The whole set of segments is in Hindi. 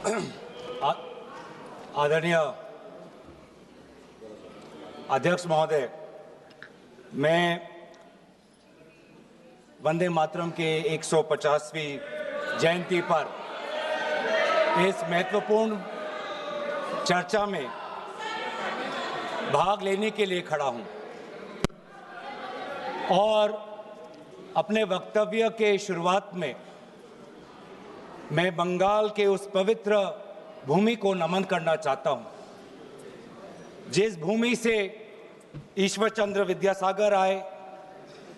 आ- आदरणीय अध्यक्ष महोदय, मैं वंदे मातरम के 150वीं जयंती पर इस महत्वपूर्ण चर्चा में भाग लेने के लिए खड़ा हूं और अपने वक्तव्य के शुरुआत में मैं बंगाल के उस पवित्र भूमि को नमन करना चाहता हूं जिस भूमि से ईश्वर चंद्र विद्यासागर आए,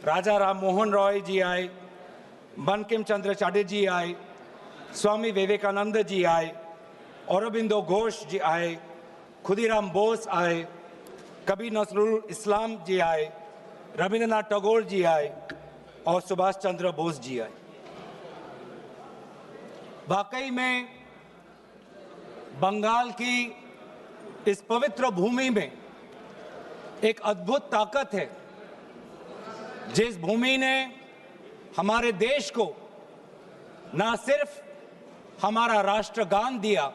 राजा राम मोहन रॉय जी आए, बंकिम चंद्र चटर्जी आए, स्वामी विवेकानंद जी आए, औरबिंदो घोष जी आए, खुदीराम बोस आए, कबीर नजरुल इस्लाम जी आए, रविंद्रनाथ टैगोर जी आए और सुभाष चंद्र बोस जी आए। वाकई में बंगाल की इस पवित्र भूमि में एक अद्भुत ताकत है, जिस भूमि ने हमारे देश को न सिर्फ हमारा राष्ट्रगान दिया,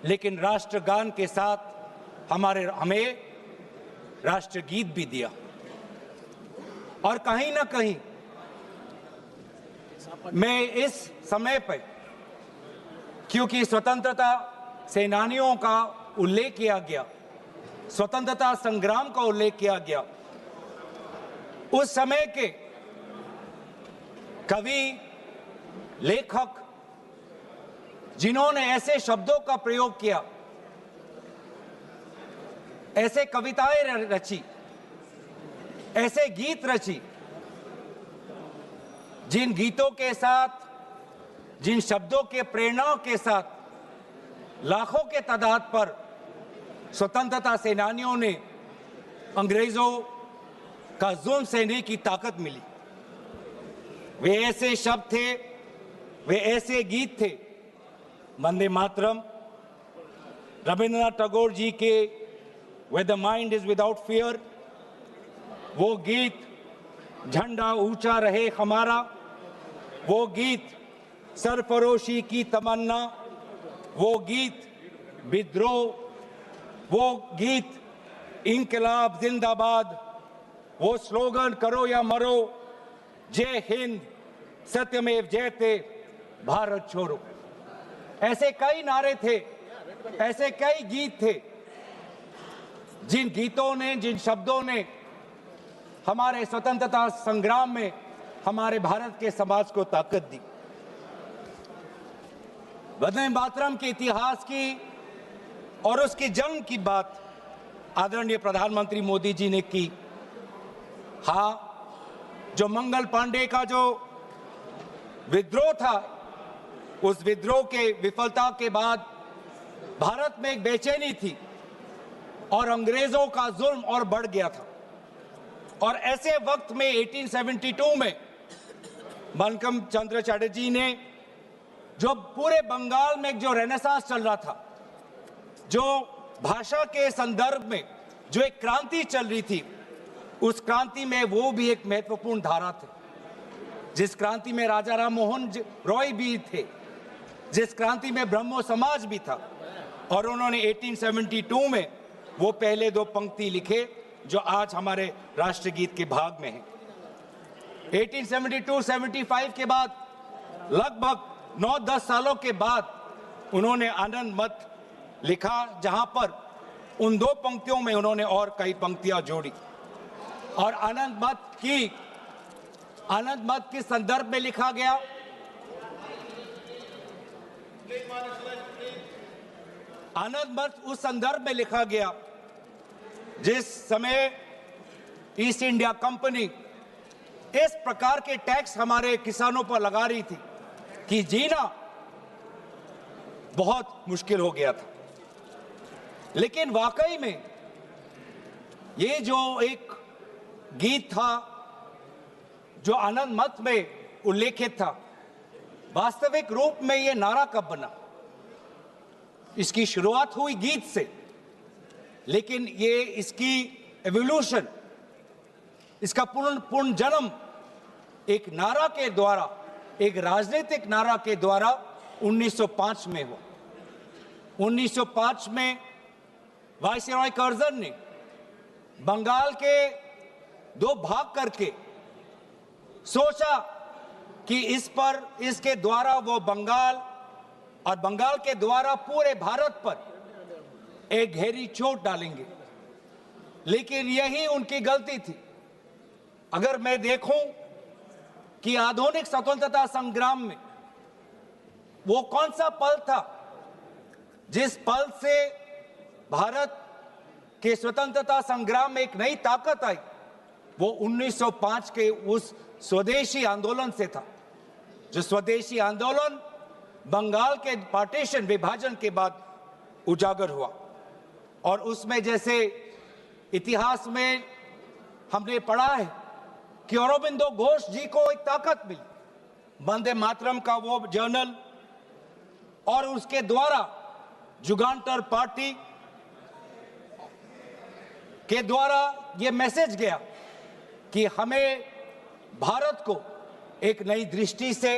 लेकिन राष्ट्रगान के साथ हमें राष्ट्रगीत भी दिया। और कहीं ना कहीं मैं इस समय पर, क्योंकि स्वतंत्रता सेनानियों का उल्लेख किया गया, स्वतंत्रता संग्राम का उल्लेख किया गया, उस समय के कवि, लेखक जिन्होंने ऐसे शब्दों का प्रयोग किया, ऐसे कविताएं रची, ऐसे गीत रची, जिन गीतों के साथ, जिन शब्दों के प्रेरणाओं के साथ लाखों के तादाद पर स्वतंत्रता सेनानियों ने अंग्रेजों का जुल्म सहने की ताकत मिली। वे ऐसे शब्द थे, वे ऐसे गीत थे, वंदे मातरम, रविंद्रनाथ टैगोर जी के Where the mind is without fear, वो गीत झंडा ऊंचा रहे हमारा, वो गीत सरफरोशी की तमन्ना, वो गीत विद्रोह, वो गीत इंकलाब जिंदाबाद, वो स्लोगन करो या मरो, जय हिंद, सत्यमेव जयते, भारत छोड़ो। ऐसे कई नारे थे, ऐसे कई गीत थे, जिन गीतों ने, जिन शब्दों ने हमारे स्वतंत्रता संग्राम में हमारे भारत के समाज को ताकत दी। वंदे मातरम के इतिहास की और उसके जन्म की बात आदरणीय प्रधानमंत्री मोदी जी ने की। हाँ, जो मंगल पांडे का जो विद्रोह था, उस विद्रोह के विफलता के बाद भारत में एक बेचैनी थी और अंग्रेजों का जुल्म और बढ़ गया था। और ऐसे वक्त में 1872 में बंकिम चंद्र चटर्जी ने, जो पूरे बंगाल में जो रेनेसांस चल रहा था, जो भाषा के संदर्भ में जो एक क्रांति चल रही थी, उस क्रांति में वो भी एक महत्वपूर्ण धारा थे। जिस क्रांति में राजा राम मोहन रॉय भी थे, जिस क्रांति में ब्रह्मो समाज भी था, और उन्होंने 1872 में वो पहले दो पंक्ति लिखे जो आज हमारे राष्ट्रगीत के भाग में हैं। 1872-75 के बाद लगभग 9-10 सालों के बाद उन्होंने आनंद मत लिखा, जहां पर उन दो पंक्तियों में उन्होंने और कई पंक्तियां जोड़ी। और आनंद मत के संदर्भ में लिखा गया, आनंद मत उस संदर्भ में लिखा गया जिस समय ईस्ट इंडिया कंपनी इस प्रकार के टैक्स हमारे किसानों पर लगा रही थी कि जीना बहुत मुश्किल हो गया था। लेकिन वाकई में ये जो एक गीत था, जो आनंद मत में उल्लेखित था, वास्तविक रूप में ये नारा कब बना? इसकी शुरुआत हुई गीत से, लेकिन ये इसकी एवोल्यूशन, इसका पूर्ण जन्म एक नारा के द्वारा, एक राजनीतिक नारा के द्वारा 1905 में हुआ। 1905 में वायसरॉय कर्जन ने बंगाल के दो भाग करके सोचा कि इसके द्वारा वो बंगाल और बंगाल के द्वारा पूरे भारत पर एक गहरी चोट डालेंगे, लेकिन यही उनकी गलती थी। अगर मैं देखूं कि आधुनिक स्वतंत्रता संग्राम में वो कौन सा पल था जिस पल से भारत के स्वतंत्रता संग्राम में एक नई ताकत आई, वो 1905 के उस स्वदेशी आंदोलन से था। जो स्वदेशी आंदोलन बंगाल के पार्टीशन विभाजन के बाद उजागर हुआ, और उसमें जैसे इतिहास में हमने पढ़ा है कि अरबिंदो घोष जी को एक ताकत मिली, वंदे मातरम का वो जर्नल, और उसके द्वारा जुगांतर पार्टी के द्वारा ये मैसेज गया कि हमें भारत को एक नई दृष्टि से,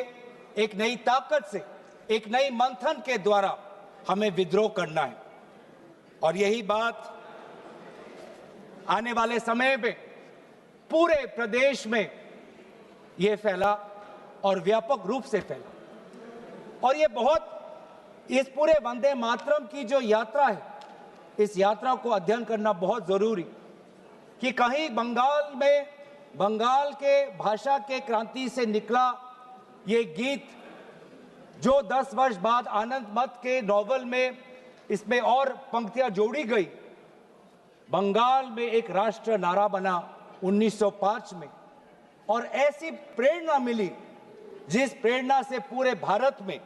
एक नई ताकत से, एक नई मंथन के द्वारा हमें विद्रोह करना है। और यही बात आने वाले समय में पूरे प्रदेश में ये फैला और व्यापक रूप से फैला। और ये बहुत, इस पूरे वंदे मातरम की जो यात्रा है, इस यात्रा को अध्ययन करना बहुत जरूरी, कि कहीं बंगाल के भाषा के क्रांति से निकला ये गीत, जो 10 वर्ष बाद आनंद मठ के नॉवल में इसमें और पंक्तियां जोड़ी गई, बंगाल में एक राष्ट्र नारा बना 1905 में, और ऐसी प्रेरणा मिली जिस प्रेरणा से पूरे भारत में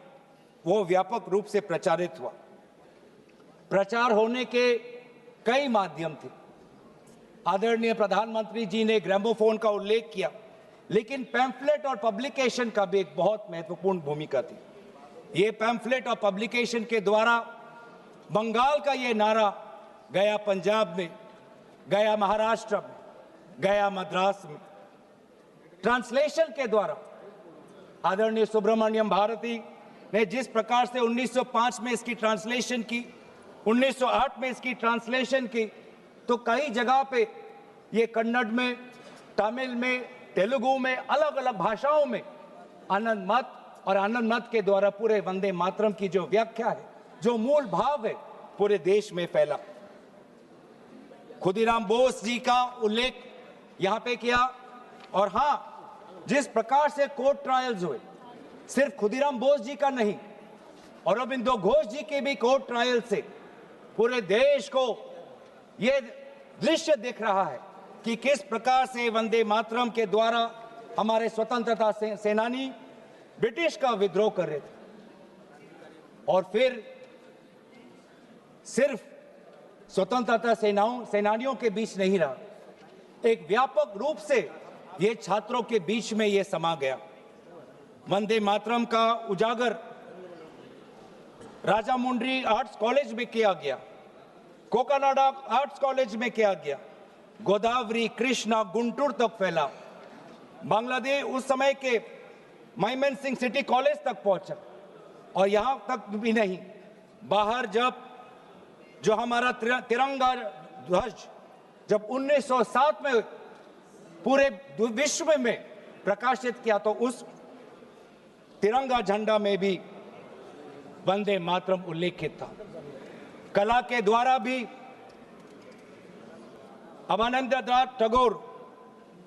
वो व्यापक रूप से प्रचारित हुआ। प्रचार होने के कई माध्यम थे। आदरणीय प्रधानमंत्री जी ने ग्रामोफोन का उल्लेख किया, लेकिन पैम्फलेट और पब्लिकेशन का भी एक बहुत महत्वपूर्ण भूमिका थी। ये पैम्फलेट और पब्लिकेशन के द्वारा बंगाल का ये नारा गया पंजाब में, गया महाराष्ट्र में, गया मद्रास में। ट्रांसलेशन के द्वारा आदरणीय सुब्रमण्यम भारती ने जिस प्रकार से 1905 में इसकी ट्रांसलेशन की, 1908 में इसकी ट्रांसलेशन की, तो कई जगह पे ये कन्नड़ में, तमिल में, तेलुगु में, अलग अलग भाषाओं में आनंद मठ और आनंद मठ के द्वारा पूरे वंदे मातरम की जो व्याख्या है, जो मूल भाव है, पूरे देश में फैला। खुदीराम बोस जी का उल्लेख यहां पे किया, और हां, जिस प्रकार से कोर्ट ट्रायल्स हुए, सिर्फ खुदीराम बोस जी का नहीं, अरबिंदो घोष जी के भी कोर्ट ट्रायल से पूरे देश को यह दृश्य दिख रहा है कि किस प्रकार से वंदे मातरम के द्वारा हमारे स्वतंत्रता सेनानी ब्रिटिश का विद्रोह कर रहे थे। और फिर सिर्फ स्वतंत्रता सेनानियों के बीच नहीं रहा, एक व्यापक रूप से ये छात्रों के बीच में ये समा गया। वंदे मातरम का उजागर राजामुंड्री आर्ट्स कॉलेज में किया गया, कोकानाडा आर्ट्स कॉलेज में किया गया, गोदावरी, कृष्णा, गुंटूर तक फैला, बांग्लादेश उस समय के मैमन सिंह सिटी कॉलेज तक पहुंचा, और यहां तक भी नहीं, बाहर जब जो हमारा तिरंगा ध्वज जब 1907 में पूरे विश्व में प्रकाशित किया, तो उस तिरंगा झंडा में भी वंदे मातरम उल्लेखित था। कला के द्वारा भी अवनींद्रनाथ टैगोर,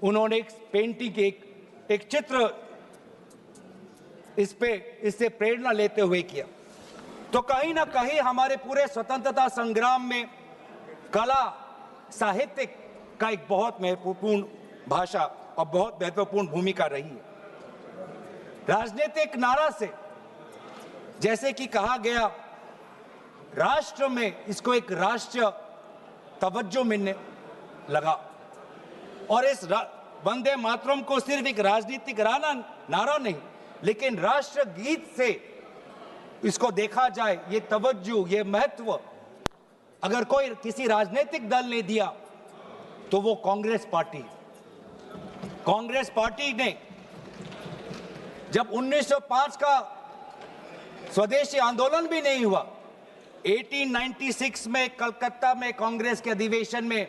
उन्होंने एक पेंटिंग, एक चित्र इससे प्रेरणा लेते हुए किया। तो कहीं ना कहीं हमारे पूरे स्वतंत्रता संग्राम में कला, साहित्य का एक बहुत महत्वपूर्ण भाषा और बहुत महत्वपूर्ण भूमिका रही है। राजनीतिक नारा से, जैसे कि कहा गया, राष्ट्र में इसको एक राष्ट्रीय तवज्जो मिलने लगा, और इस वंदे मातरम को सिर्फ एक राजनीतिक नारा नहीं, लेकिन राष्ट्र गीत से इसको देखा जाए, ये तवज्जो, ये महत्व अगर कोई किसी राजनीतिक दल ने दिया तो वो कांग्रेस पार्टी। कांग्रेस पार्टी ने जब 1905 का स्वदेशी आंदोलन भी नहीं हुआ, 1896 में कलकत्ता में कांग्रेस के अधिवेशन में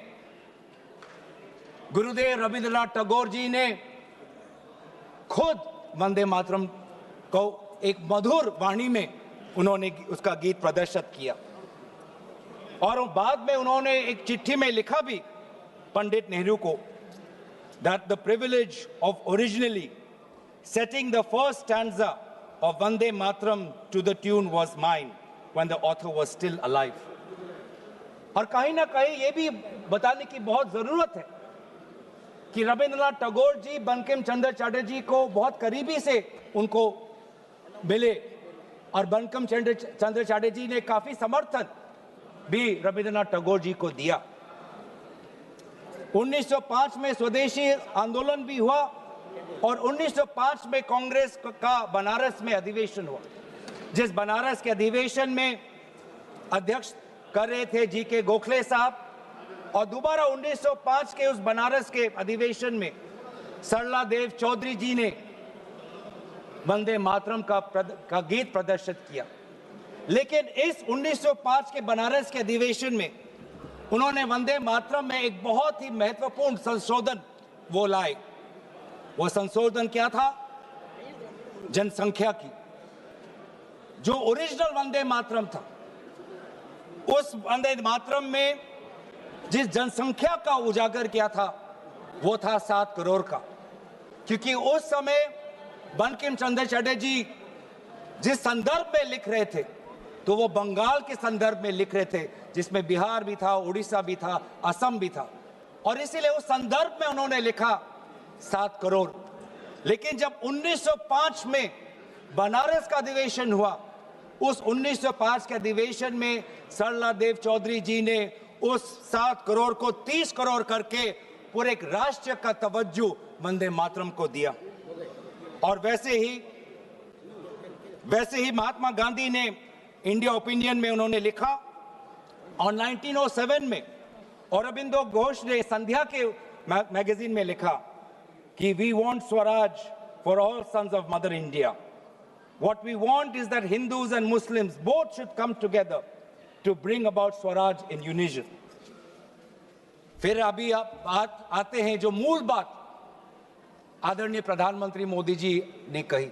गुरुदेव रविंद्रनाथ टैगोर जी ने खुद वंदे मातरम को एक मधुर वाणी में उन्होंने उसका गीत प्रदर्शित किया। और बाद में उन्होंने एक चिट्ठी में लिखा भी पंडित नेहरू को that the privilege of originally setting the first stanza of Vande Mataram to the tune was mine when the author was still alive. और कहीं ना कहीं ये भी बताने की बहुत जरूरत है कि रविंद्रनाथ टैगोर जी बंकिम चंद्र चटर्जी को बहुत करीबी से उनको मिले और बंकिम चंद्र चटर्जी ने काफी समर्थन भी रविंद्रनाथ टैगोर जी को दिया। 1905 में स्वदेशी आंदोलन भी हुआ और 1905 में कांग्रेस का बनारस में अधिवेशन हुआ, जिस बनारस के अधिवेशन में अध्यक्ष कर रहे थे जी.के. गोखले साहब। और दोबारा 1905 के उस बनारस के अधिवेशन में सरला देव चौधरी जी ने वंदे मातरम का गीत प्रदर्शित किया। लेकिन इस 1905 के बनारस के अधिवेशन में उन्होंने वंदे मातरम में एक बहुत ही महत्वपूर्ण संशोधन वो लाए। वो संशोधन क्या था? जनसंख्या की। जो ओरिजिनल वंदे मातरम था, उस वंदे मातरम में जिस जनसंख्या का उजागर किया था वो था 7 करोड़ का। क्योंकि उस समय बंकिम चंद्र चटर्जी जिस संदर्भ में लिख रहे थे तो वो बंगाल के संदर्भ में लिख रहे थे, जिसमें बिहार भी था, उड़ीसा भी था, असम भी था। और इसीलिए उस संदर्भ में उन्होंने लिखा 7 करोड़। लेकिन जब 1905 में बनारस का अधिवेशन हुआ, उस 1905 के अधिवेशन में सरला देव चौधरी जी ने उस 7 करोड़ को 30 करोड़ करके पूरे एक राष्ट्र का तवज्जो वंदे मातरम को दिया। और वैसे ही महात्मा गांधी ने इंडिया ओपिनियन में उन्होंने लिखा और 1907 में अरबिंदो घोष ने संध्या के मैगजीन में लिखा कि we want swaraj for all sons of mother India. What we want is that Hindus and Muslims both should come together to bring about swaraj in unison. फिर अभी आप बात आते हैं जो मूल बात आदरणीय प्रधानमंत्री मोदी जी ने कही।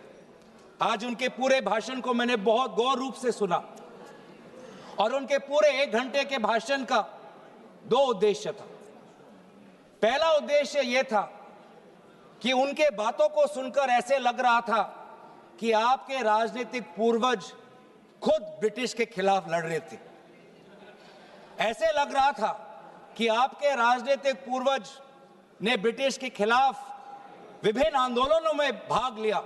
आज उनके पूरे भाषण को मैंने बहुत गौर रूप से सुना और उनके पूरे 1 घंटे के भाषण का 2 उद्देश्य था। पहला उद्देश्य यह था कि उनके बातों को सुनकर ऐसे लग रहा था कि आपके राजनीतिक पूर्वज खुद ब्रिटिश के खिलाफ लड़ रहे थे। ऐसे लग रहा था कि आपके राजनीतिक पूर्वज ने ब्रिटिश के खिलाफ विभिन्न आंदोलनों में भाग लिया।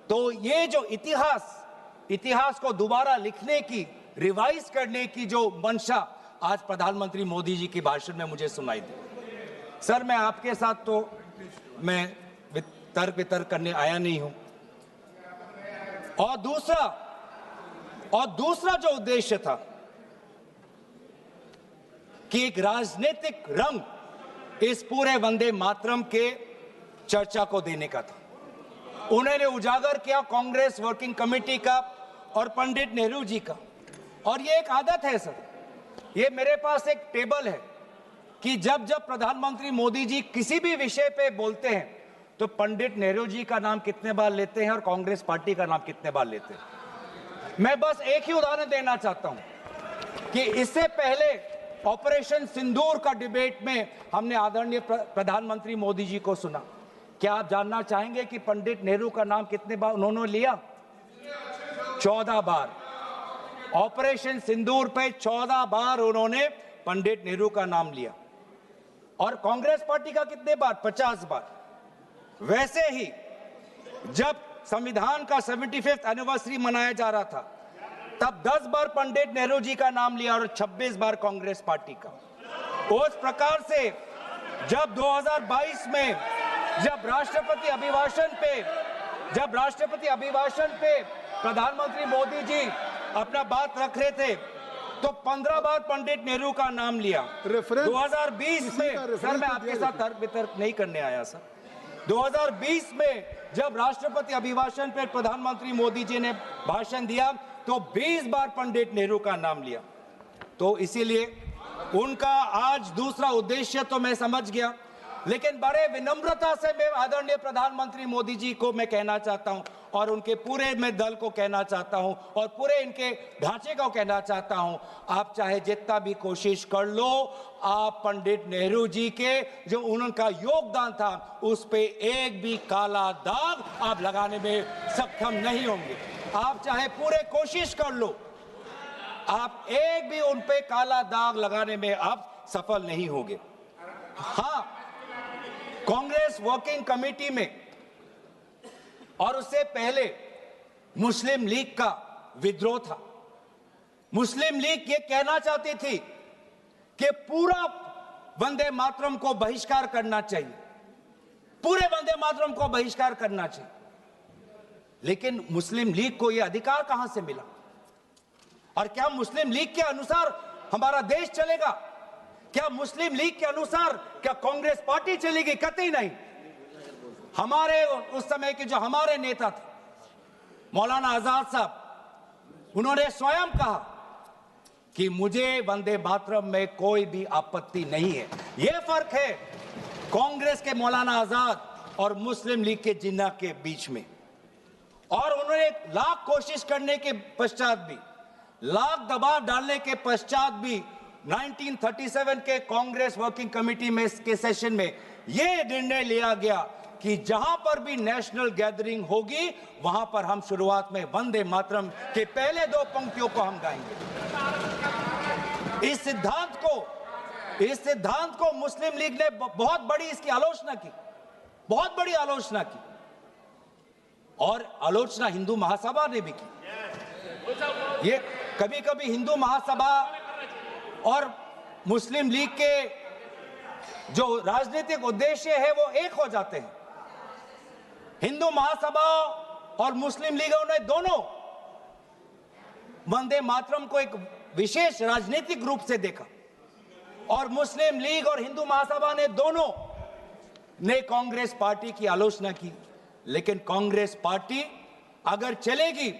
तो ये जो इतिहास को दोबारा लिखने की, रिवाइज करने की जो मंशा आज प्रधानमंत्री मोदी जी के भाषण में मुझे सुनाई दी। सर, मैं आपके साथ तो मैं तर्क वितर्क करने आया नहीं हूं। और दूसरा जो उद्देश्य था कि एक राजनीतिक रंग इस पूरे वंदे मातरम के चर्चा को देने का था। उन्होंने उजागर किया कांग्रेस वर्किंग कमेटी का और पंडित नेहरू जी का। और ये एक आदत है सर, ये मेरे पास एक टेबल है कि जब जब प्रधानमंत्री मोदी जी किसी भी विषय पे बोलते हैं तो पंडित नेहरू जी का नाम कितने बार लेते हैं और कांग्रेस पार्टी का नाम कितने बार लेते हैं। मैं बस एक ही उदाहरण देना चाहता हूं कि इससे पहले ऑपरेशन सिंदूर का डिबेट में हमने आदरणीय प्रधानमंत्री मोदी जी को सुना। क्या आप जानना चाहेंगे कि पंडित नेहरू का नाम कितने बार उन्होंने लिया? 14 बार। ऑपरेशन सिंदूर पे 14 बार उन्होंने पंडित नेहरू का नाम लिया। और कांग्रेस पार्टी का कितने बार? 50 बार। वैसे ही जब संविधान का 75th एनिवर्सरी मनाया जा रहा था तब 10 बार पंडित नेहरू जी का नाम लिया और 26 बार कांग्रेस पार्टी का। उस प्रकार से जब 2022 में जब राष्ट्रपति अभिभाषण पे प्रधानमंत्री मोदी जी अपना बात रख रहे थे तो 15 बार पंडित नेहरू का नाम लिया। 2020 में, सर मैं आपके साथ तर्क वितर्क नहीं करने आया सर, 2020 में जब राष्ट्रपति अभिभाषण पर प्रधानमंत्री मोदी जी ने भाषण दिया तो 20 बार पंडित नेहरू का नाम लिया। तो इसीलिए उनका आज दूसरा उद्देश्य तो मैं समझ गया, लेकिन बड़े विनम्रता से मैं आदरणीय प्रधानमंत्री मोदी जी को मैं कहना चाहता हूं और उनके पूरे मैं दल को कहना चाहता हूं और पूरे इनके ढांचे को कहना चाहता हूं, आप चाहे जितना भी कोशिश कर लो, आप पंडित नेहरू जी के जो उनका योगदान था उस पे एक भी काला दाग आप लगाने में सक्षम नहीं होंगे। आप चाहे पूरे कोशिश कर लो, आप एक भी उन पे काला दाग लगाने में आप सफल नहीं होंगे। हाँ, कांग्रेस वर्किंग कमेटी में और उससे पहले मुस्लिम लीग का विद्रोह था। मुस्लिम लीग ये कहना चाहती थी कि पूरा वंदे मातरम को बहिष्कार करना चाहिए, पूरे वंदे मातरम को बहिष्कार करना चाहिए। लेकिन मुस्लिम लीग को यह अधिकार कहां से मिला? और क्या मुस्लिम लीग के अनुसार हमारा देश चलेगा? क्या मुस्लिम लीग के अनुसार क्या कांग्रेस पार्टी चलेगी? कतई नहीं। हमारे उस समय के जो हमारे नेता थे मौलाना आजाद साहब, उन्होंने स्वयं कहा कि मुझे वंदे मातरम में कोई भी आपत्ति नहीं है। यह फर्क है कांग्रेस के मौलाना आजाद और मुस्लिम लीग के जिन्ना के बीच में। और उन्होंने लाख कोशिश करने के पश्चात भी, लाख दबाव डालने के पश्चात भी 1937 के कांग्रेस वर्किंग कमेटी में के सेशन में यह निर्णय लिया गया कि जहां पर भी नेशनल गैदरिंग होगी वहां पर हम शुरुआत में वंदे मातरम के पहले दो पंक्तियों को हम गाएंगे। इस सिद्धांत को मुस्लिम लीग ने बहुत बड़ी इसकी आलोचना की, बहुत बड़ी आलोचना की, और आलोचना हिंदू महासभा ने भी की। ये कभी कभी हिंदू महासभा और मुस्लिम लीग के जो राजनीतिक उद्देश्य है वो एक हो जाते हैं। हिंदू महासभा और मुस्लिम लीगों ने दोनों वंदे मातरम को एक विशेष राजनीतिक रूप से देखा और मुस्लिम लीग और हिंदू महासभा ने दोनों ने कांग्रेस पार्टी की आलोचना की। लेकिन कांग्रेस पार्टी अगर चलेगी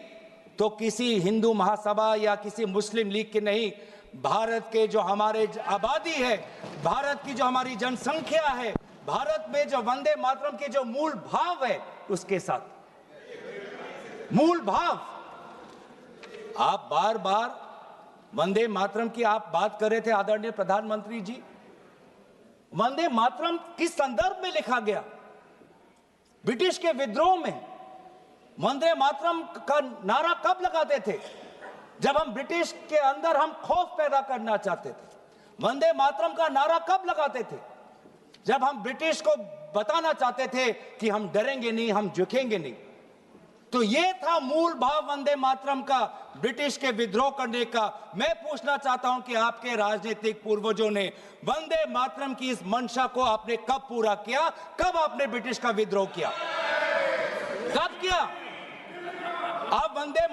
तो किसी हिंदू महासभा या किसी मुस्लिम लीग की नहीं, भारत के जो हमारे आबादी है, भारत की जो हमारी जनसंख्या है, भारत में जो वंदे मातरम के जो मूल भाव है उसके साथ मूल भाव। आप बार बार वंदे मातरम की आप बात कर रहे थे आदरणीय प्रधानमंत्री जी। वंदे मातरम किस संदर्भ में लिखा गया? ब्रिटिश के विद्रोह में वंदे मातरम का नारा कब लगाते थे? जब हम ब्रिटिश के अंदर हम खौफ पैदा करना चाहते थे। वंदे मातरम का नारा कब लगाते थे? जब हम ब्रिटिश को बताना चाहते थे कि हम डरेंगे नहीं, हम झुकेंगे नहीं। तो ये था मूल भाव वंदे मातरम का, ब्रिटिश के विद्रोह करने का। मैं पूछना चाहता हूं कि आपके राजनीतिक पूर्वजों ने वंदे मातरम की इस मंशा को आपने कब पूरा किया? कब आपने ब्रिटिश का विद्रोह किया? कब किया? अब वंदे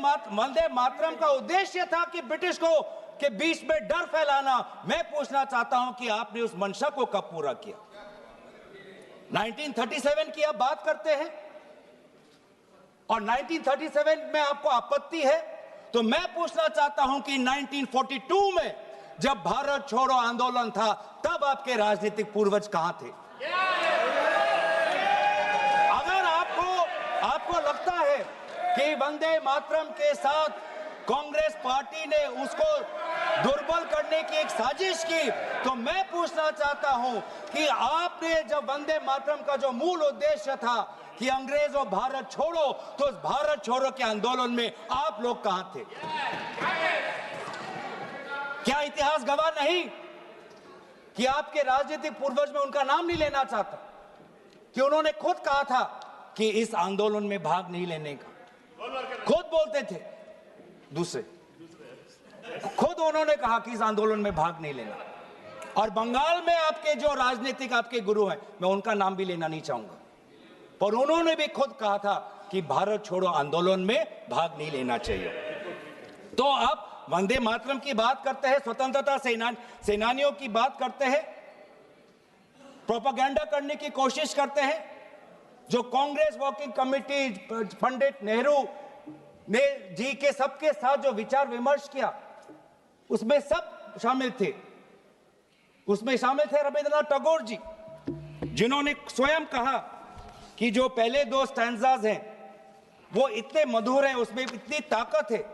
मातरम का उद्देश्य था कि ब्रिटिश को के बीच में डर फैलाना। मैं पूछना चाहता हूं कि आपने उस मंशा को कब पूरा किया? 1937 की आप बात करते हैं और 1937 में आपको आपत्ति है, तो मैं पूछना चाहता हूं कि 1942 में जब भारत छोड़ो आंदोलन था तब आपके राजनीतिक पूर्वज कहां थे? अगर आपको लगता है कि वंदे मातरम के साथ कांग्रेस पार्टी ने उसको दुर्बल करने की एक साजिश की, तो मैं पूछना चाहता हूं कि आपने जब वंदे मातरम का जो मूल उद्देश्य था कि अंग्रेजों भारत छोड़ो, तो उस भारत छोड़ो के आंदोलन में आप लोग कहां थे? क्या इतिहास गवाह नहीं कि आपके राजनीतिक पूर्वज में उनका नाम नहीं लेना चाहता कि उन्होंने खुद कहा था कि इस आंदोलन में भाग नहीं लेने का? खुद बोलते थे, दूसरे खुद उन्होंने कहा कि इस आंदोलन में भाग नहीं लेना। और बंगाल में आपके जो राजनीतिक आपके गुरु हैं, मैं उनका नाम भी लेना नहीं चाहूंगा, पर उन्होंने भी खुद कहा था कि भारत छोड़ो आंदोलन में भाग नहीं लेना चाहिए। तो अब वंदे मातरम की बात करते हैं, स्वतंत्रता सेनानियों की बात करते हैं, प्रोपेगेंडा करने की कोशिश करते हैं। जो कांग्रेस वर्किंग कमेटी पंडित नेहरू ने जी के सबके साथ जो विचार विमर्श किया, उसमें सब शामिल थे। उसमें शामिल थे रविंद्रनाथ टैगोर जी, जिन्होंने स्वयं कहा कि जो पहले दो स्टैंजाज हैं वो इतने मधुर हैं, उसमें इतनी ताकत है,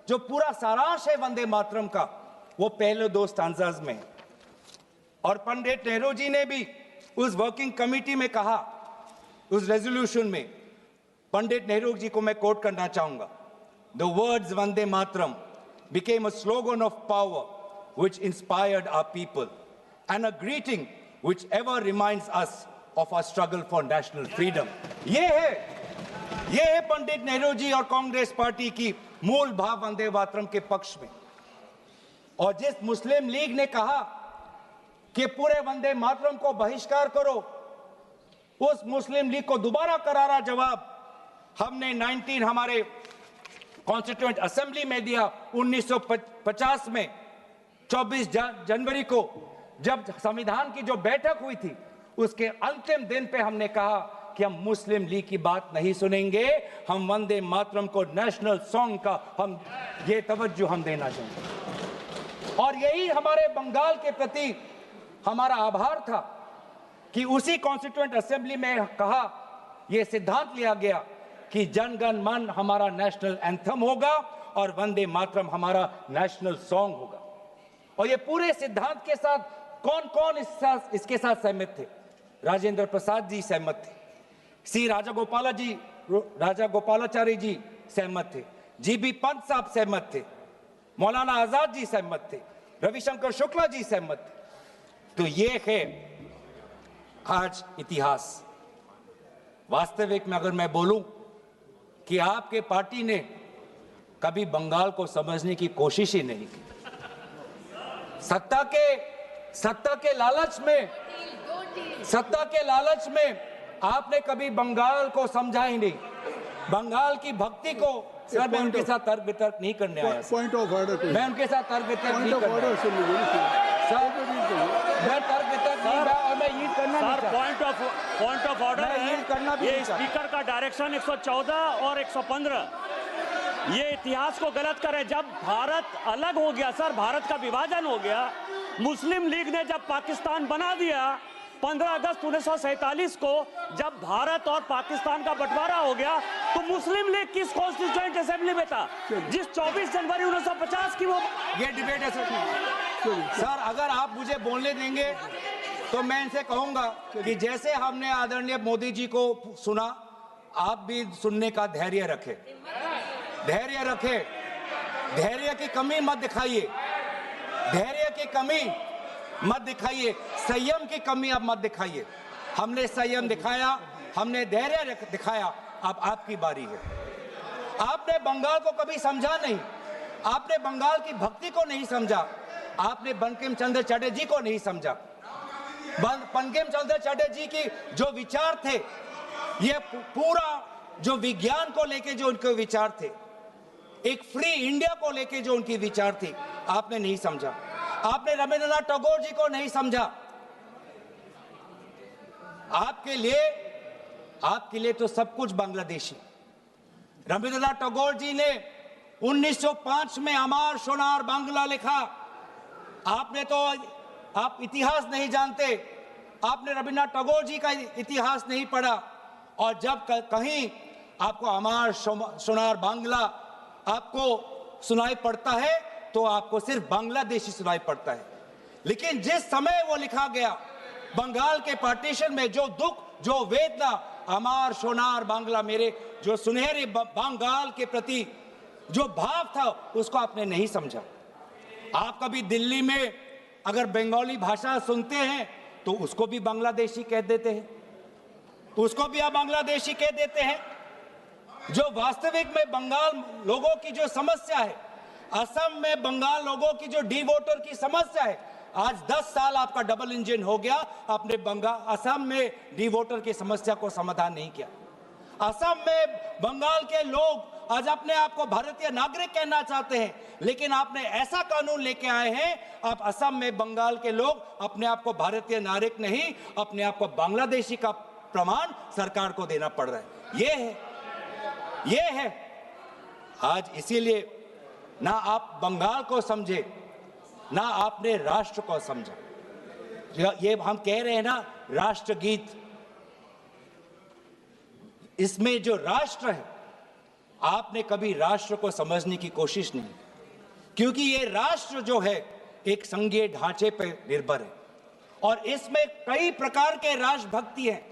जो पूरा सारांश है वंदे मातरम का वो पहले दो स्टैंजाज में है। और पंडित नेहरू जी ने भी उस वर्किंग कमेटी में कहा, उस रेजोल्यूशन में पंडित नेहरू जी को मैं कोट करना चाहूंगा, the words Vande Mataram became a slogan of power which inspired our people and a greeting which ever reminds us of our struggle for national freedom. ये है पंडित नेहरू जी और कांग्रेस पार्टी की मूल भाव वंदे मातरम के पक्ष में। और जिस मुस्लिम लीग ने कहा कि पूरे वंदे मातरम को बहिष्कार करो, उस मुस्लिम लीग को दोबारा करारा जवाब हमने हमारे कॉन्स्टिट्यूएंट असेंबली में दिया 1950 में 24 जनवरी को, जब संविधान की जो बैठक हुई थी उसके अंतिम दिन पे हमने कहा कि हम मुस्लिम लीग की बात नहीं सुनेंगे, हम वंदे मातरम को नेशनल सॉन्ग का हम ये तवज्जो हम देना चाहेंगे। और यही हमारे बंगाल के प्रति हमारा आभार था कि उसी कॉन्स्टिट्यूएंट असेंबली में कहा, यह सिद्धांत लिया गया कि जन गण मन हमारा नेशनल एंथम होगा और वंदे मातरम हमारा नेशनल सॉन्ग होगा। और ये पूरे सिद्धांत के साथ कौन कौन इसके साथ सहमत थे? राजेंद्र प्रसाद जी सहमत थे, सी राजागोपालाचारी जी सहमत थे, जीबी पंत साहब सहमत थे, मौलाना आजाद जी सहमत थे, रविशंकर शुक्ला जी सहमत थे। तो ये है आज इतिहास। वास्तविक में अगर मैं बोलूं कि आपके पार्टी ने कभी बंगाल को समझने की कोशिश ही नहीं की। सत्ता के लालच में आपने कभी बंगाल को समझा ही नहीं। बंगाल की भक्ति को सर, मैं उनके साथ तर्क वितर्क नहीं करने आया। पॉइंट ऑफ ऑर्डर, मैं उनके साथ तर्क वितर्क नहीं करने आया सर, मैं तर्क वितर्क नहीं, और मैं यील्ड करना नहीं चाहता। पॉइंट ऑफ ऑर्डर मैं यील्ड करना भी ये नहीं चाहता। स्पीकर का डायरेक्शन 114 और 115 ये इतिहास को गलत करे। जब भारत अलग हो गया सर, भारत का विभाजन हो गया, मुस्लिम लीग ने जब पाकिस्तान बना दिया 15 अगस्त 1947 को, जब भारत और पाकिस्तान का बंटवारा हो गया, तो मुस्लिम लीग किस कॉन्स्टिट्यूएंट असेंबली में था जिस 24 जनवरी 1950 की वो ये डिबेट है सर। अगर आप मुझे बोलने देंगे तो मैं इनसे कहूंगा कि जैसे हमने आदरणीय मोदी जी को सुना, आप भी सुनने का धैर्य रखें। धैर्य की कमी मत दिखाइए, संयम की कमी आप मत दिखाइए। हमने संयम दिखाया, हमने धैर्य दिखाया, अब आपकी बारी है। आपने बंगाल को कभी समझा नहीं, आपने बंगाल की भक्ति को नहीं समझा, आपने बंकिम चंद्र चटर्जी को नहीं समझा। बंकिम चंद्र चटर्जी की जो विचार थे, ये पूरा जो विज्ञान को लेके जो उनके विचार थे, एक फ्री इंडिया को लेके जो उनकी विचार थी, आपने नहीं समझा। आपने रविंद्रनाथ टैगोर जी को नहीं समझा। आपके लिए तो सब कुछ बांग्लादेशी। रविंद्रनाथ टैगोर जी ने 1905 में अमार सोनार बांग्ला लिखा। आप इतिहास नहीं जानते, आपने रविंद्रनाथ टैगोर जी का इतिहास नहीं पढ़ा। और जब कहीं आपको अमार सोनार बांग्ला आपको सुनाई पड़ता है तो आपको सिर्फ बांग्लादेशी सुनाई पड़ता है। लेकिन जिस समय वो लिखा गया, बंगाल के पार्टीशन में जो दुख, जो वेदना, अमार सोनार बांग्ला, मेरे जो सुनहरे बंगाल के प्रति जो भाव था, उसको आपने नहीं समझा। आप कभी दिल्ली में अगर बंगाली भाषा सुनते हैं तो उसको भी बांग्लादेशी कह देते हैं, उसको भी आप बांग्लादेशी कह देते हैं। जो वास्तविक में बंगाल लोगों की जो समस्या है, असम में बंगाल लोगों की जो डी वोटर की समस्या है, आज 10 साल आपका डबल इंजन हो गया, आपने असम में डी वोटर की समस्या को समाधान नहीं किया। असम में बंगाल के लोग आज अपने आप को भारतीय नागरिक कहना चाहते हैं, लेकिन आपने ऐसा कानून लेके आए हैं, आप असम में बंगाल के लोग अपने आप को भारतीय नागरिक नहीं, अपने आप को बांग्लादेशी का प्रमाण सरकार को देना पड़ रहा है। ये है आज। इसीलिए ना आप बंगाल को समझे, ना आपने राष्ट्र को समझा। ये हम कह रहे हैं ना राष्ट्रगीत, इसमें जो राष्ट्र है, आपने कभी राष्ट्र को समझने की कोशिश नहीं, क्योंकि ये राष्ट्र जो है एक संघीय ढांचे पर निर्भर है और इसमें कई प्रकार के राष्ट्रभक्ति हैं।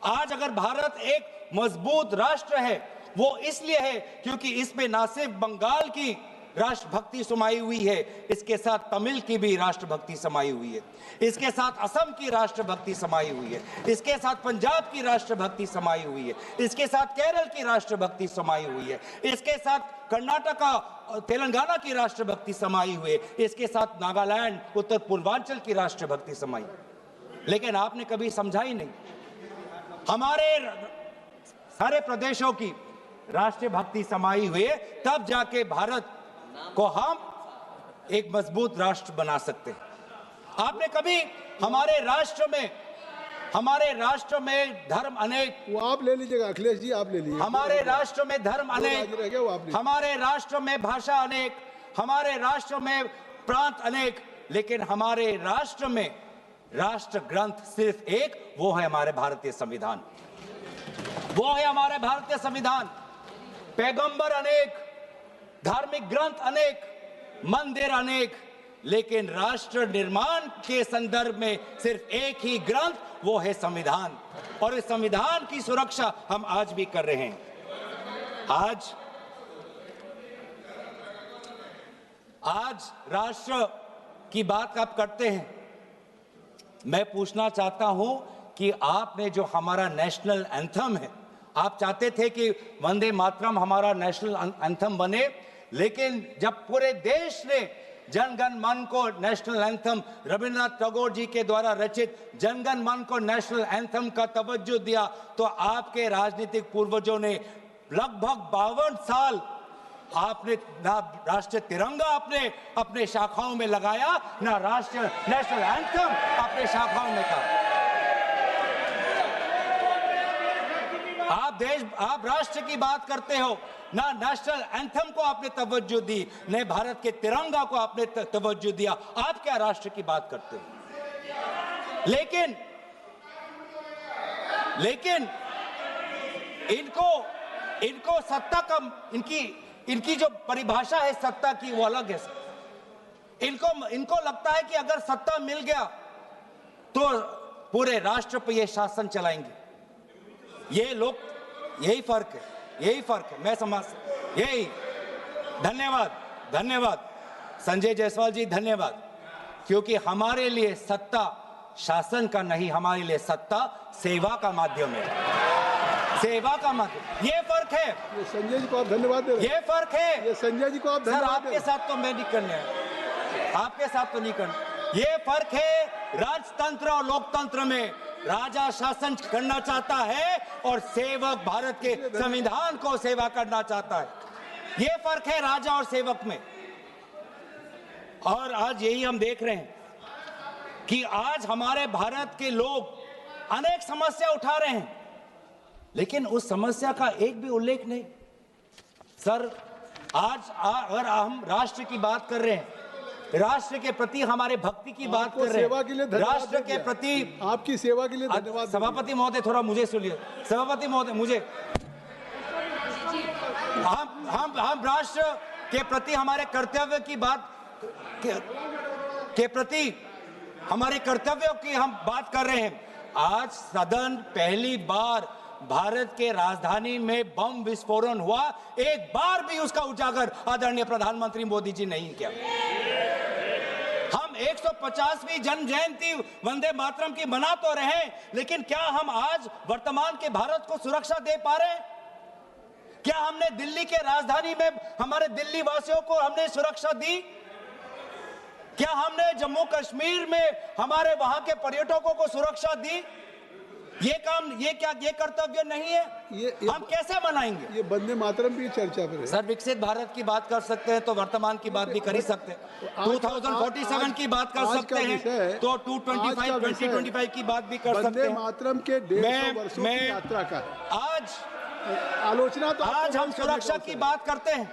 आज अगर भारत एक मजबूत राष्ट्र है, वो इसलिए है क्योंकि इसमें ना सिर्फ बंगाल की राष्ट्रभक्ति समाई हुई है, इसके साथ तमिल की भी राष्ट्रभक्ति समाई हुई है, इसके साथ असम की राष्ट्रभक्ति समाई हुई है, इसके साथ पंजाब की राष्ट्रभक्ति समाई हुई है, इसके साथ केरल की राष्ट्रभक्ति समाई हुई है, इसके साथ कर्नाटका तेलंगाना की राष्ट्रभक्ति समाई हुई है, इसके साथ नागालैंड उत्तर पूर्वांचल की राष्ट्रभक्ति समाई। लेकिन आपने कभी समझा ही नहीं। हमारे सारे प्रदेशों की राष्ट्रीय भक्ति समाई हुई है, तब जाके भारत को हम एक मजबूत राष्ट्र बना सकते हैं। आपने कभी हमारे राष्ट्र में धर्म अनेक, वो आप ले लीजिएगा अखिलेश जी, आप ले लीजिए। हमारे राष्ट्र में धर्म अनेक, हमारे राष्ट्र में भाषा अनेक, हमारे राष्ट्र में प्रांत अनेक, लेकिन हमारे राष्ट्र में राष्ट्र ग्रंथ सिर्फ एक, वो है हमारे भारतीय संविधान। वो है हमारे भारतीय संविधान। पैगंबर अनेक, धार्मिक ग्रंथ अनेक, मंदिर अनेक, लेकिन राष्ट्र निर्माण के संदर्भ में सिर्फ एक ही ग्रंथ, वो है संविधान। और इस संविधान की सुरक्षा हम आज भी कर रहे हैं। आज राष्ट्र की बात आप करते हैं, मैं पूछना चाहता हूं कि आपने जो हमारा नेशनल एंथम है, आप चाहते थे कि वंदे मातरम हमारा नेशनल एंथम बने, लेकिन जब पूरे देश ने जनगण मन को नेशनल एंथम, रविंद्रनाथ टैगोर जी के द्वारा रचित जनगण मन को नेशनल एंथम का तवज्जो दिया, तो आपके राजनीतिक पूर्वजों ने लगभग 52 साल आपने ना राष्ट्रीय तिरंगा आपने अपने शाखाओं में लगाया, ना राष्ट्रीय नेशनल एंथम अपने शाखाओं में कहा। आप राष्ट्र की बात करते हो, ना नेशनल एंथम को आपने तवज्जो दी, न भारत के तिरंगा को आपने तवज्जो दिया। आप क्या राष्ट्र की बात करते हो? लेकिन इनको सत्ता का, इनकी जो परिभाषा है सत्ता की, वो अलग है। इनको लगता है कि अगर सत्ता मिल गया तो पूरे राष्ट्र पर ये शासन चलाएंगे। ये लोग, यही फर्क है। मैं समझ, यही। धन्यवाद संजय जायसवाल जी, धन्यवाद। क्योंकि हमारे लिए सत्ता शासन का नहीं, हमारे लिए सत्ता सेवा का माध्यम है। सेवा का माध्यम, ये फर्क है। ये संजय जी को आप धन्यवाद दे रहे हैं। ये फर्क है। ये संजय जी को आप धन्यवाद दे रहे हैं। आपके साथ तो मैं नहीं करने, आपके साथ तो नहीं करना। ये फर्क है राजतंत्र और लोकतंत्र में। राजा शासन करना चाहता है और सेवक भारत के संविधान को सेवा करना चाहता है। ये फर्क है राजा और सेवक में। और आज यही हम देख रहे हैं कि आज हमारे भारत के लोग अनेक समस्या उठा रहे हैं, लेकिन उस समस्या का एक भी उल्लेख नहीं। सर, आज अगर हम राष्ट्र की बात कर रहे हैं, राष्ट्र के प्रति हमारे भक्ति की बात कर रहे हैं, राष्ट्र के प्रति आपकी सेवा के लिए धन्यवाद। सभापति महोदय, थोड़ा मुझे सुनिए। सभापति महोदय, मुझे हम राष्ट्र के प्रति हमारे कर्तव्य की बात के प्रति हमारे कर्तव्यों की हम बात कर रहे हैं। आज सदन पहली बार भारत के राजधानी में बम विस्फोरण हुआ, एक बार भी उसका उजागर आदरणीय प्रधानमंत्री मोदी जी नहीं किया। हम 150वीं जन्म जयंती वंदे मातरम की मना तो रहे, लेकिन क्या हम आज वर्तमान के भारत को सुरक्षा दे पा रहे हैं? क्या हमने दिल्ली के राजधानी में हमारे दिल्ली वासियों को हमने सुरक्षा दी? क्या हमने जम्मू कश्मीर में हमारे वहां के पर्यटकों को सुरक्षा दी? ये काम, ये क्या, ये कर्तव्य नहीं है? हम कैसे मनाएंगे? ये वंदे मातरम भी चर्चा पर है। सर, विकसित भारत की बात कर सकते हैं तो वर्तमान की बात भी कर ही सकते हैं। 2047 की बात कर सकते हैं तो 2025 की बात भी कर सकते वंदे हैं। मातरम के 150 वर्षों की यात्रा का आज आलोचना तो आज हम सुरक्षा की बात करते हैं,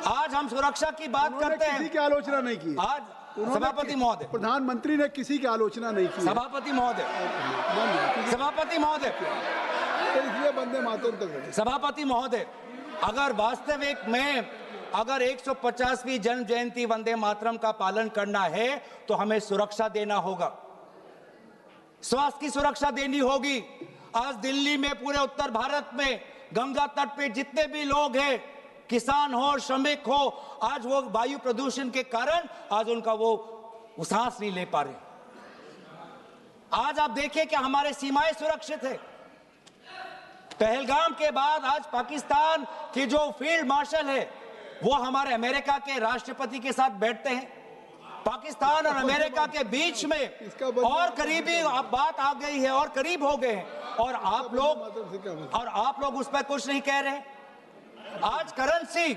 आज हम सुरक्षा की बात करते हैं। किसी की आलोचना नहीं की आज सभापति महोदय, प्रधानमंत्री ने किसी की आलोचना नहीं की। सभापति महोदय, सभापति महोदय, तो इसलिए वंदे मातरम तक बढ़े। सभापति महोदय, अगर वास्तविक में अगर 150वीं जन्म जयंती वंदे मातरम का पालन करना है तो हमें सुरक्षा देना होगा, स्वास्थ्य की सुरक्षा देनी होगी। आज दिल्ली में, पूरे उत्तर भारत में, गंगा तट पे जितने भी लोग हैं, किसान हो, श्रमिक हो, आज वो वायु प्रदूषण के कारण आज उनका वो सांस नहीं ले पा रहे। आज आप देखिए कि हमारे सीमाएं सुरक्षित है। पहलगाम के बाद आज पाकिस्तान की जो फील्ड मार्शल है वो हमारे अमेरिका के राष्ट्रपति के साथ बैठते हैं। पाकिस्तान और अमेरिका के बीच में और करीबी बात आ गई है और करीब हो गए हैं, और आप लोग उस पर कुछ नहीं कह रहे। आज करेंसी,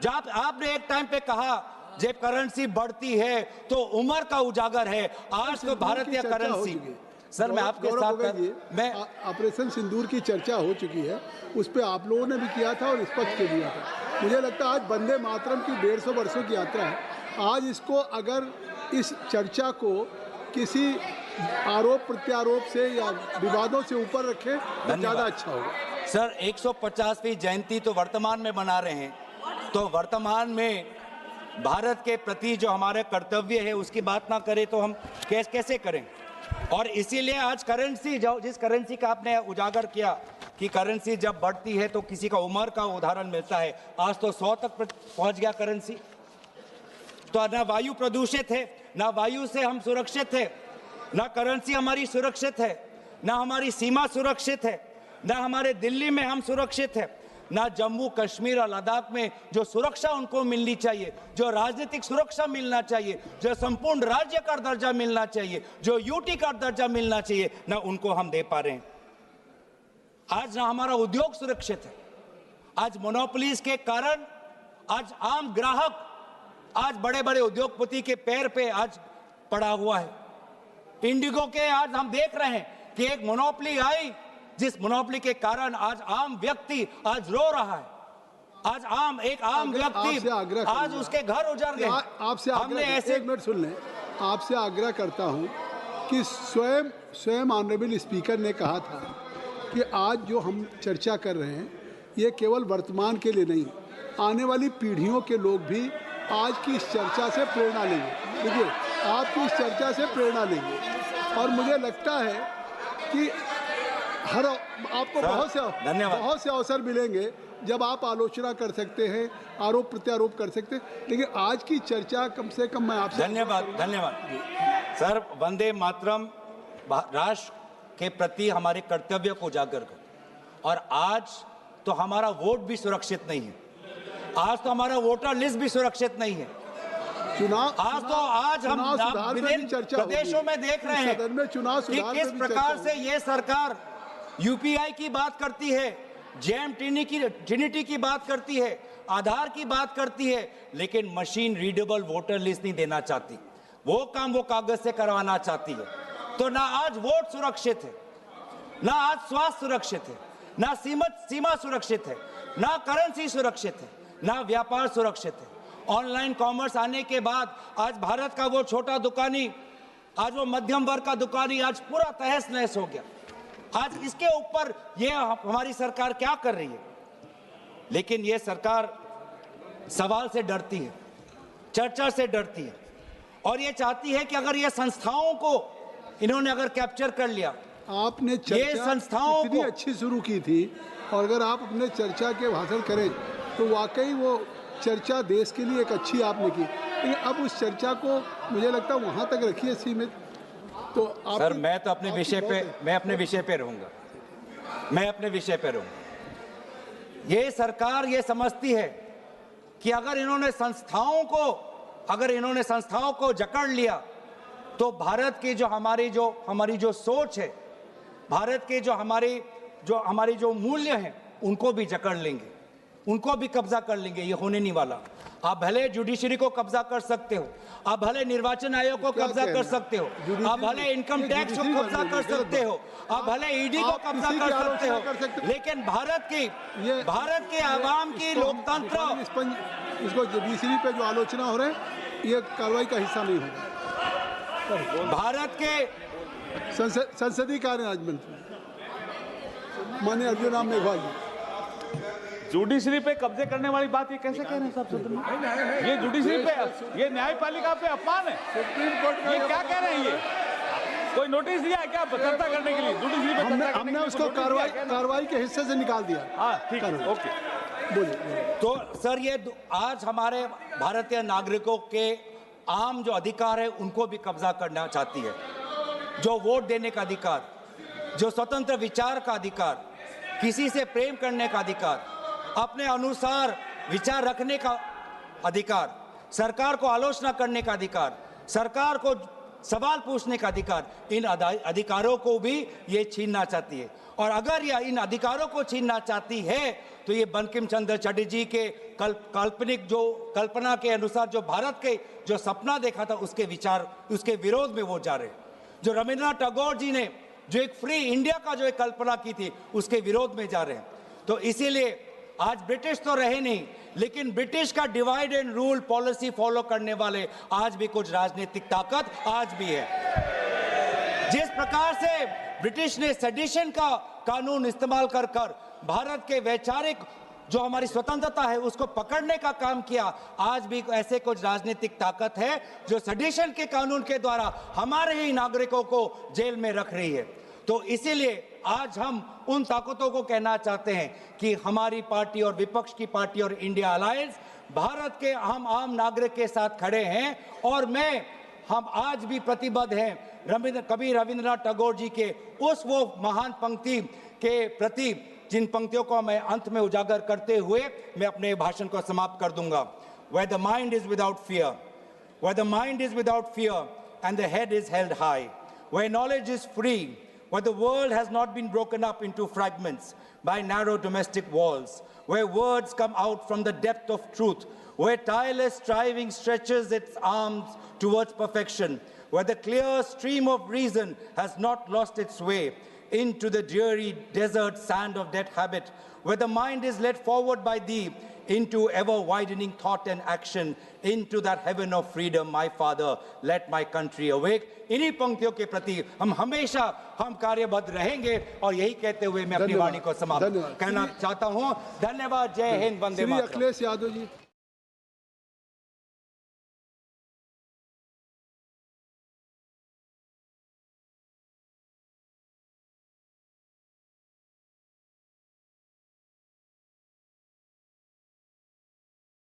जब आपने एक टाइम पे कहा जब करेंसी बढ़ती है तो उम्र का उजागर है, आज तो भारतीय करेंसी। सर, मैं आपके साथ मैं ऑपरेशन सिंदूर की चर्चा हो चुकी है, उस पर आप लोगों ने भी किया था और स्पष्ट कर दिया था। मुझे लगता है आज वंदे मातरम की 150 वर्षों की यात्रा है, आज इसको अगर इस चर्चा को किसी आरोप प्रत्यारोप से या विवादों से ऊपर रखें तो ज़्यादा अच्छा होगा। सर, 150वीं जयंती तो वर्तमान में मना रहे हैं, तो वर्तमान में भारत के प्रति जो हमारे कर्तव्य है उसकी बात ना करें तो हम कैसे करें? और इसीलिए आज करेंसी, जिस करेंसी का आपने उजागर किया कि करेंसी जब बढ़ती है तो किसी का उम्र का उदाहरण मिलता है, आज तो 100 तक पहुंच गया करेंसी। तो ना वायु प्रदूषित है, ना वायु से हम सुरक्षित है, ना करेंसी हमारी सुरक्षित है, ना हमारी सीमा सुरक्षित है, ना हमारे दिल्ली में हम सुरक्षित है, ना जम्मू कश्मीर और लद्दाख में जो सुरक्षा उनको मिलनी चाहिए, जो राजनीतिक सुरक्षा मिलना चाहिए, जो संपूर्ण राज्य का दर्जा मिलना चाहिए, जो यूटी का दर्जा मिलना चाहिए, ना उनको हम दे पा रहे हैं। आज ना हमारा उद्योग सुरक्षित है, आज मोनोपोलीज के कारण आज आम ग्राहक, आज बड़े बड़े उद्योगपति के पैर पे आज पड़ा हुआ है। इंडिगो के आज हम देख रहे हैं कि एक मोनोपोली आई, जिस मोनोपोली के कारण आज आम व्यक्ति आज रो रहा है। आज एक आम व्यक्ति आज उसके घर उजड़ गए। आपसे हमने ऐसे, एक मिनट सुन लें, आपसे आग्रह करता हूं कि स्वयं ऑनरेबल स्पीकर ने कहा था कि आज जो हम चर्चा कर रहे हैं ये केवल वर्तमान के लिए नहीं, आने वाली पीढ़ियों के लोग भी आज की इस चर्चा से प्रेरणा लेंगे। देखिए, आपकी इस चर्चा से प्रेरणा लेंगे, और मुझे लगता है कि आपको बहुत से अवसर मिलेंगे जब आप आलोचना कर सकते हैं, आरोप प्रत्यारोप कर सकते हैं, लेकिन आज की चर्चा कम से कम मैं आपसे धन्यवाद सर। वंदे मातरम राष्ट्र के प्रति हमारे कर्तव्य को उजागर कर, और आज तो हमारा वोट भी सुरक्षित नहीं है, आज तो हमारा वोटर लिस्ट भी सुरक्षित नहीं है। आज हम विभिन्न प्रदेशों में देख रहे हैं कि किस प्रकार से ये सरकार यूपीआई की बात करती है, जेम ट्रिनिटी की बात करती है, आधार की बात करती है, लेकिन मशीन रीडेबल वोटर लिस्ट नहीं देना चाहती। वो काम वो कागज से करवाना चाहती है। तो ना आज वोट सुरक्षित है, ना आज स्वास्थ्य सुरक्षित है, ना सीमा सुरक्षित है, ना करेंसी सुरक्षित है, ना व्यापार सुरक्षित है। ऑनलाइन कॉमर्स आने के बाद आज भारत का वो छोटा दुकानी, आज वो मध्यम वर्ग का दुकानी आज पूरा तहस नहस हो गया। आज इसके ऊपर ये हमारी सरकार क्या कर रही है? लेकिन ये सरकार सवाल से डरती है, चर्चा से डरती है, और ये चाहती है कि अगर ये संस्थाओं को इन्होंने अगर कैप्चर कर लिया, आपने चर्चा संस्थाओं इतनी अच्छी शुरू की थी, और अगर आप अपने चर्चा के भाषण करें तो वाकई वो चर्चा देश के लिए एक अच्छी आपने की, लेकिन अब उस चर्चा को मुझे लगता है वहाँ तक रखिए सीमित। तो सर, मैं तो अपने विषय पे रहूंगा, मैं अपने विषय पे रहूंगा। ये सरकार ये समझती है कि अगर इन्होंने संस्थाओं को जकड़ लिया तो भारत की जो हमारी जो सोच है भारत के जो हमारे जो मूल्य हैं उनको भी जकड़ लेंगे, उनको भी कब्जा कर लेंगे। ये होने नहीं वाला। आप भले जुडिशरी को कब्जा कर सकते हो, आप भले निर्वाचन आयोग को कब्जा कर सकते हो, आप भले इनकम टैक्स को कब्जा कर सकते हो, आप भले ईडी को कब्जा कर सकते हो, लेकिन भारत के आवाम की लोकतंत्र, इसको जुडिशरी पे जो आलोचना हो रहे हैं ये कार्रवाई का हिस्सा नहीं होगा। भारत के संसदीय कार्य राज्य मंत्री माननीय अर्जुन राम मेघवाल जी, जुडिशरी पे कब्जे करने वाली बात ये कैसे कह रहे हैं साहब सदन में? ये जुडिशरी पे, ये न्यायपालिका पे अपमान है। सुप्रीम कोर्ट ये क्या कह रहे हैं? ये कोई नोटिस दिया है क्या चर्चा करने के लिए? जुडिशरी पे हमने उसको कार्रवाई के हिस्से से निकाल दिया। हाँ ठीक है, ओके बोलिए। तो सर ये आज हमारे भारतीय नागरिकों के आम जो अधिकार है उनको भी कब्जा करना चाहती है। जो वोट देने का अधिकार, जो स्वतंत्र विचार का अधिकार, किसी से प्रेम करने का अधिकार, अपने अनुसार विचार रखने का अधिकार, सरकार को आलोचना करने का अधिकार, सरकार को सवाल पूछने का अधिकार, इन अधिकारों को भी ये छीनना चाहती है। और अगर यह इन अधिकारों को छीनना चाहती है तो ये बंकिम चंद्र चटर्जी के काल्पनिक जो कल्पना के अनुसार जो भारत के जो सपना देखा था उसके विरोध में वो जा रहे हैं। जो रविंद्रनाथ टैगोर जी ने जो एक फ्री इंडिया का जो एक कल्पना की थी उसके विरोध में जा रहे हैं। तो इसीलिए आज ब्रिटिश तो रहे नहीं, लेकिन ब्रिटिश का divide and rule policy follow करने वाले आज भी कुछ राजनीतिक ताकत आज भी है। जिस प्रकार से ब्रिटिश ने सेडिशन का कानून इस्तेमाल कर भारत के वैचारिक जो हमारी स्वतंत्रता है उसको पकड़ने का काम किया, आज भी ऐसे कुछ राजनीतिक ताकत है जो सेडिशन के कानून के द्वारा हमारे ही नागरिकों को जेल में रख रही है। तो इसीलिए आज हम उन ताकतों को कहना चाहते हैं कि हमारी पार्टी और विपक्ष की पार्टी और इंडिया अलायंस भारत के हम आम नागरिक के साथ खड़े हैं। और हम आज भी प्रतिबद्ध हैं कवि रविंद्रनाथ टैगोर जी के उस वो महान पंक्ति के प्रति, जिन पंक्तियों को मैं अंत में उजागर करते हुए मैं अपने भाषण को समाप्त कर दूंगा। Where the mind is without fear, where the mind is without fear and the head is held high, where knowledge is free, where the world has not been broken up into fragments by narrow domestic walls, where words come out from the depth of truth, where tireless striving stretches its arms towards perfection, where the clear stream of reason has not lost its way into the dreary desert sand of dead habit, where the mind is led forward by thee into ever-widening thought and action, into that heaven of freedom, my Father, let my country awake। इन्हीं पंक्तियों के प्रति हम हमेशा कार्यबद्ध रहेंगे और यही कहते हुए मैं अपनी वाणी को समाप्त करना चाहता हूँ। धन्यवाद। जय हिंद, वंदे मातरम। श्री अखिलेश यादव जी।